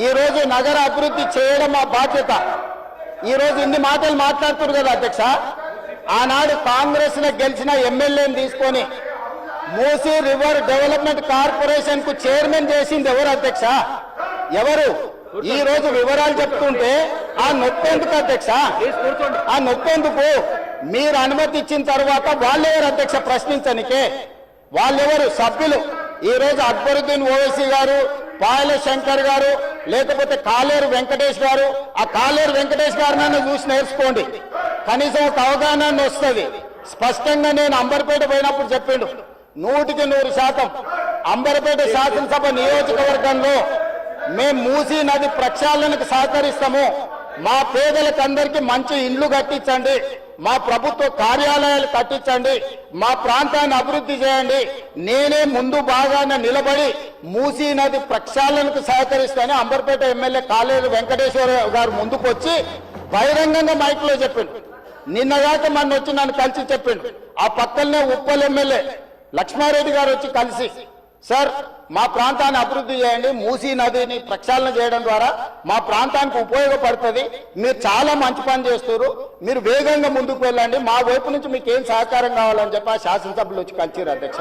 ఈ రోజు నగర అభివృద్ధి చేయడం మా బాధ్యత. ఈ రోజు ఇన్ని మాటలు మాట్లాడుతున్నారు కదా అధ్యక్ష. ఆనాడు కాంగ్రెస్ గెలిచిన ఎమ్మెల్యేని తీసుకొని మూసీ రివర్ డెవలప్మెంట్ కార్పొరేషన్ కు చైర్మన్ చేసింది ఎవరు అధ్యక్ష? ఎవరు? ఈ రోజు వివరాలు చెప్తుంటే ఆ నొప్పేందుకు అధ్యక్ష? ఆ నొప్పేందుకు? మీరు అనుమతి ఇచ్చిన తర్వాత వాళ్ళెవరు అధ్యక్ష ప్రశ్నించనికే? వాళ్ళెవరు సభ్యులు? ఈ రోజు అక్బరుద్దీన్ ఓవైసీ గారు, పాయల శంకర్ గారు, లేకపోతే కాలేరు వెంకటేష్ గారు. ఆ కాలేరు వెంకటేష్ గారినైనా చూసి నేర్చుకోండి, కనీసం ఒక అవగాహన వస్తుంది. స్పష్టంగా నేను అంబర్పేట పోయినప్పుడు చెప్పిండు, 100% అంబర్పేట శాసనసభ నియోజకవర్గంలో మేము మూసీ నది ప్రక్షాళనకు సహకరిస్తాము. మా పేదలకు అందరికీ మంచి ఇండ్లు కట్టించండి, మా ప్రభుత్వ కార్యాలయాలు కట్టించండి, మా ప్రాంతాన్ని అభివృద్ధి చేయండి, నేనే ముందు భాగాన నిలబడి మూసీ నది ప్రక్షాళనకు సహకరిస్తానని అంబర్పేట ఎమ్మెల్యే కాలేరు వెంకటేశ్వర గారు ముందుకు వచ్చి బహిరంగంగా మైక్లో చెప్పిండు. నిన్నగాక మొన్న వచ్చి నన్ను కలిసి చెప్పిండు. ఆ పక్కనే ఉప్పల్ ఎమ్మెల్యే లక్ష్మారెడ్డి గారు వచ్చి కలిసి, సార్ మా ప్రాంతాన్ని అభివృద్ధి చేయండి, మూసీ నదిని ప్రక్షాళన చేయడం ద్వారా మా ప్రాంతానికి ఉపయోగపడుతుంది, మీరు చాలా మంచి పని చేస్తారు, మీరు వేగంగా ముందుకు వెళ్ళండి, మా వైపు నుంచి మీకు ఏం సహకారం కావాలని చెప్పి ఆ శాసనసభ్యులు వచ్చి కలిసిరు అధ్యక్ష.